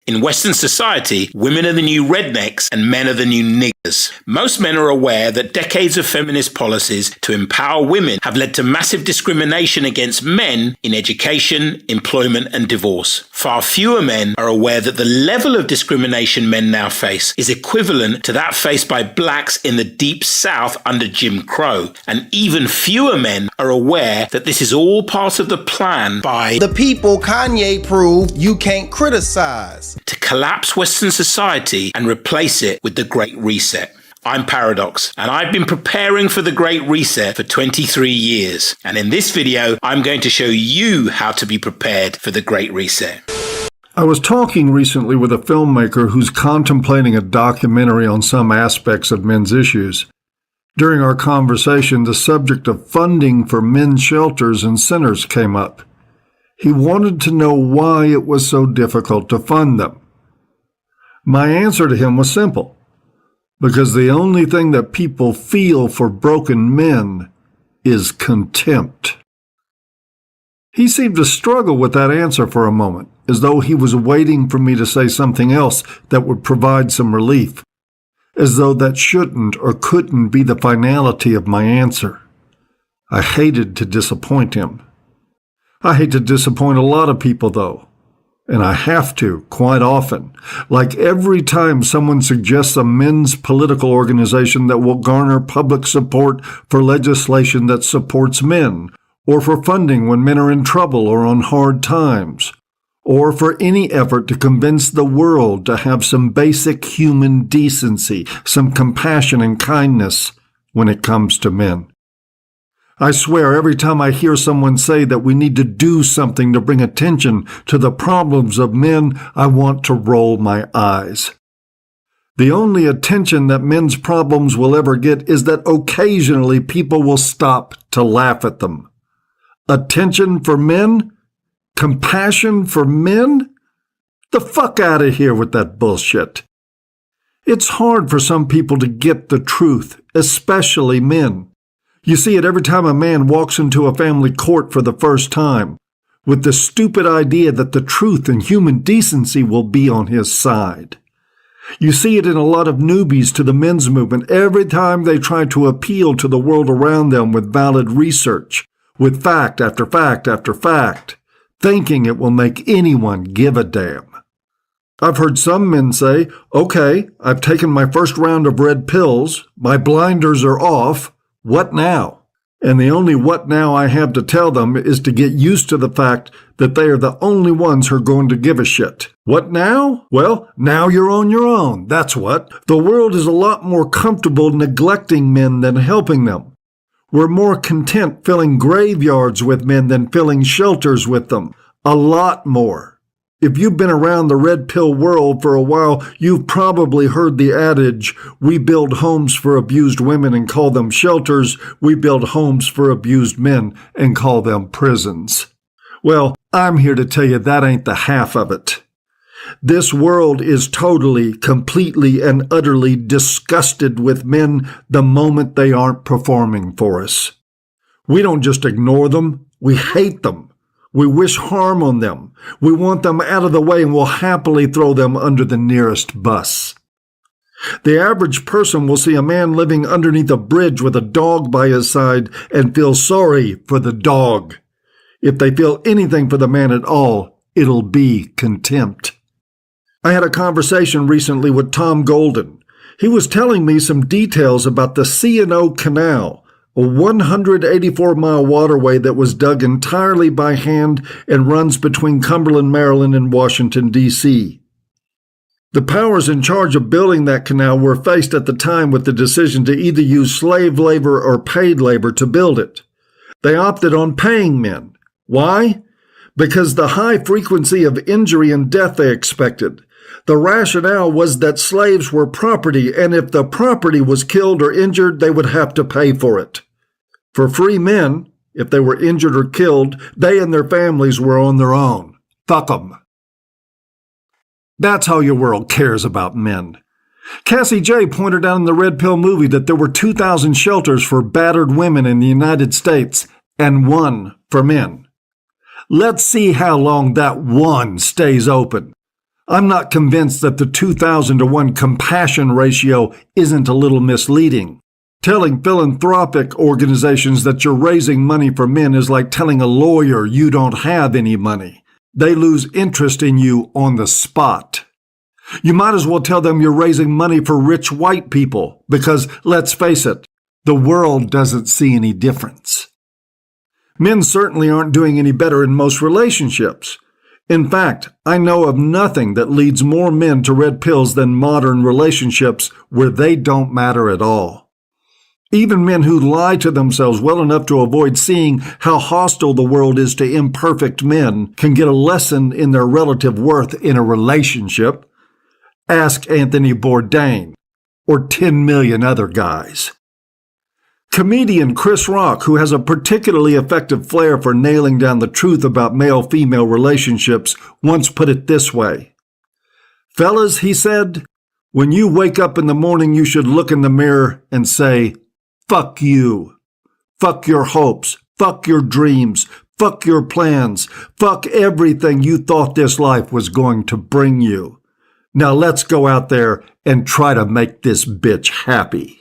In Western society, women are the new rednecks and men are the new niggers. Most men are aware that decades of feminist policies to empower women have led to massive discrimination against men in education, employment, and divorce. Far fewer men are aware that the level of discrimination men now face is equivalent to that faced by blacks in the Deep South under Jim Crow. And even fewer men are aware that this is all part of the plan by the people Kanye proved you can't criticize to collapse Western society and replace it with the Great Reset. I'm Paradox, and I've been preparing for the Great Reset for 23 years. And in this video, I'm going to show you how to be prepared for the Great Reset. I was talking recently with a filmmaker who's contemplating a documentary on some aspects of men's issues. During our conversation, the subject of funding for men's shelters and centers came up. He wanted to know why it was so difficult to fund them. My answer to him was simple. Because the only thing that people feel for broken men is contempt. He seemed to struggle with that answer for a moment, as though he was waiting for me to say something else that would provide some relief, as though that shouldn't or couldn't be the finality of my answer. I hated to disappoint him. I hate to disappoint a lot of people, though. And I have to, quite often. Like every time someone suggests a men's political organization that will garner public support for legislation that supports men, or for funding when men are in trouble or on hard times, or for any effort to convince the world to have some basic human decency, some compassion and kindness when it comes to men. I swear every time I hear someone say that we need to do something to bring attention to the problems of men, I want to roll my eyes. The only attention that men's problems will ever get is that occasionally people will stop to laugh at them. Attention for men? Compassion for men? The fuck out of here with that bullshit. It's hard for some people to get the truth, especially men. You see it every time a man walks into a family court for the first time, with the stupid idea that the truth and human decency will be on his side. You see it in a lot of newbies to the men's movement every time they try to appeal to the world around them with valid research, with fact after fact after fact, thinking it will make anyone give a damn. I've heard some men say, okay, I've taken my first round of red pills, my blinders are off, what now? And the only what now I have to tell them is to get used to the fact that they are the only ones who are going to give a shit. What now? Well, now you're on your own, that's what. The world is a lot more comfortable neglecting men than helping them. We're more content filling graveyards with men than filling shelters with them. A lot more. If you've been around the red pill world for a while, you've probably heard the adage, we build homes for abused women and call them shelters, we build homes for abused men and call them prisons. Well, I'm here to tell you that ain't the half of it. This world is totally, completely, and utterly disgusted with men the moment they aren't performing for us. We don't just ignore them, we hate them. We wish harm on them. We want them out of the way and will happily throw them under the nearest bus. The average person will see a man living underneath a bridge with a dog by his side and feel sorry for the dog. If they feel anything for the man at all, it'll be contempt. I had a conversation recently with Tom Golden. He was telling me some details about the C&O Canal, a 184-mile waterway that was dug entirely by hand and runs between Cumberland, Maryland and Washington, D.C. The powers in charge of building that canal were faced at the time with the decision to either use slave labor or paid labor to build it. They opted on paying men. Why? Because the high frequency of injury and death they expected. The rationale was that slaves were property, and if the property was killed or injured, they would have to pay for it. For free men, if they were injured or killed, they and their families were on their own. Fuck 'em. That's how your world cares about men. Cassie J pointed out in the Red Pill movie that there were 2,000 shelters for battered women in the United States and 1 for men. Let's see how long that 1 stays open. I'm not convinced that the 2,000 to 1 compassion ratio isn't a little misleading. Telling philanthropic organizations that you're raising money for men is like telling a lawyer you don't have any money. They lose interest in you on the spot. You might as well tell them you're raising money for rich white people, because, let's face it, the world doesn't see any difference. Men certainly aren't doing any better in most relationships. In fact, I know of nothing that leads more men to red pills than modern relationships where they don't matter at all. Even men who lie to themselves well enough to avoid seeing how hostile the world is to imperfect men can get a lesson in their relative worth in a relationship. Ask Anthony Bourdain, or 10 million other guys. Comedian Chris Rock, who has a particularly effective flair for nailing down the truth about male-female relationships, once put it this way. Fellas, he said, when you wake up in the morning, you should look in the mirror and say, fuck you. Fuck your hopes. Fuck your dreams. Fuck your plans. Fuck everything you thought this life was going to bring you. Now let's go out there and try to make this bitch happy.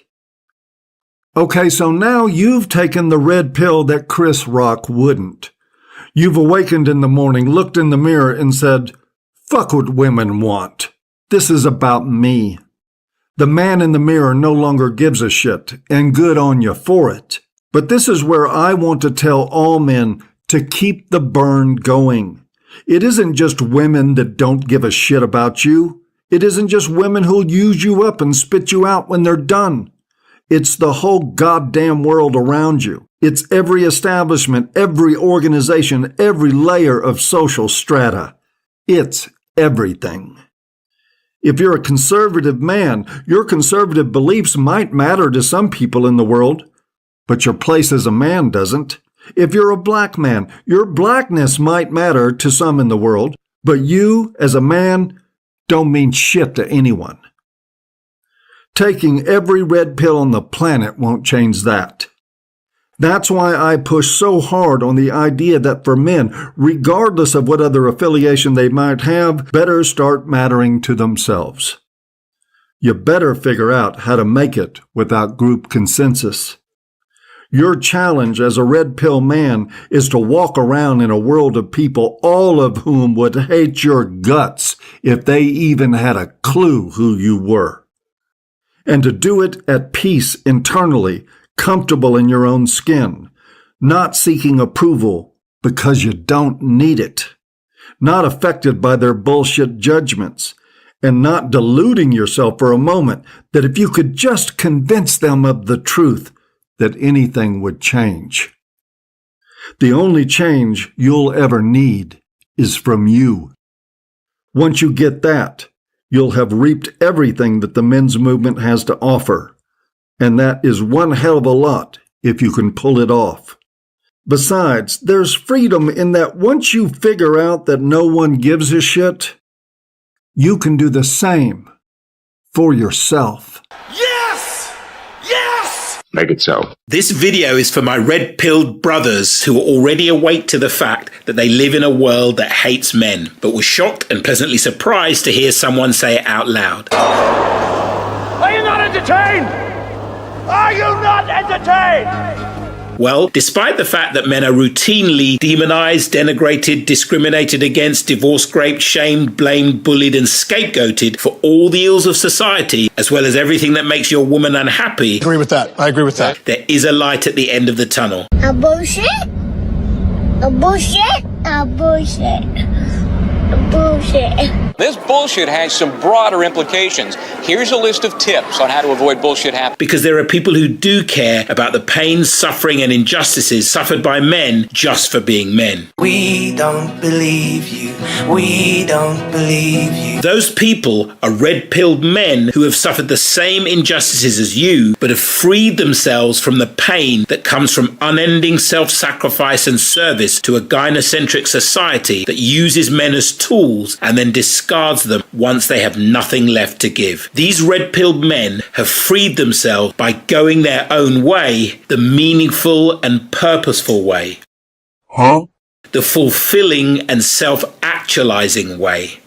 Okay, so now you've taken the red pill that Chris Rock wouldn't. You've awakened in the morning, looked in the mirror and said, fuck what women want. This is about me. The man in the mirror no longer gives a shit, and good on you for it. But this is where I want to tell all men to keep the burn going. It isn't just women that don't give a shit about you. It isn't just women who'll use you up and spit you out when they're done. It's the whole goddamn world around you. It's every establishment, every organization, every layer of social strata. It's everything. If you're a conservative man, your conservative beliefs might matter to some people in the world, but your place as a man doesn't. If you're a black man, your blackness might matter to some in the world, but you, as a man, don't mean shit to anyone. Taking every red pill on the planet won't change that. That's why I push so hard on the idea that for men, regardless of what other affiliation they might have, better start mattering to themselves. You better figure out how to make it without group consensus. Your challenge as a red pill man is to walk around in a world of people, all of whom would hate your guts if they even had a clue who you were. And to do it at peace internally, comfortable in your own skin, not seeking approval because you don't need it, not affected by their bullshit judgments, and not deluding yourself for a moment that if you could just convince them of the truth, that anything would change. The only change you'll ever need is from you. Once you get that, you'll have reaped everything that the men's movement has to offer. And that is one hell of a lot if you can pull it off. Besides, there's freedom in that once you figure out that no one gives a shit, you can do the same for yourself. Yes! Yes! Make it so. This video is for my red-pilled brothers who are already awake to the fact that they live in a world that hates men, but were shocked and pleasantly surprised to hear someone say it out loud. Are you not entertained? Are you not entertained? Well, despite the fact that men are routinely demonized, denigrated, discriminated against, divorced, raped, shamed, blamed, bullied, and scapegoated for all the ills of society, as well as everything that makes your woman unhappy, I agree with that. there is a light at the end of the tunnel. A bullshit? A bullshit? A bullshit? A bullshit? This bullshit has some broader implications. Here's a list of tips on how to avoid bullshit happening. Because there are people who do care about the pain, suffering, and injustices suffered by men just for being men. We don't believe you. We don't believe you. Those people are red-pilled men who have suffered the same injustices as you, but have freed themselves from the pain that comes from unending self-sacrifice and service to a gynocentric society that uses men as tools and then discards them once they have nothing left to give. These red-pilled men have freed themselves by going their own way, the meaningful and purposeful way. The fulfilling and self-actualizing way.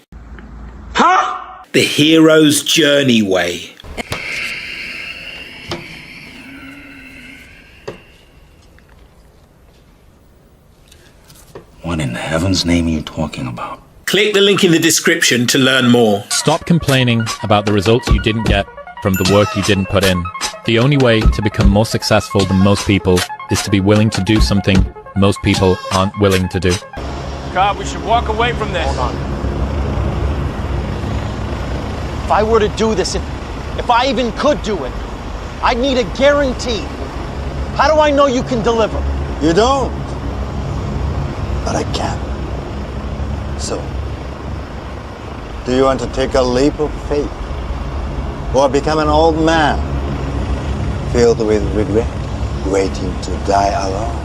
The Hero's Journey Way. What in heaven's name are you talking about? Click the link in the description to learn more. Stop complaining about the results you didn't get from the work you didn't put in. The only way to become more successful than most people is to be willing to do something most people aren't willing to do. God, we should walk away from this. Hold on. If I were to do this, if I even could do it, I'd need a guarantee. How do I know you can deliver? You don't. But I can. So, do you want to take a leap of faith? Or become an old man filled with regret, waiting to die alone?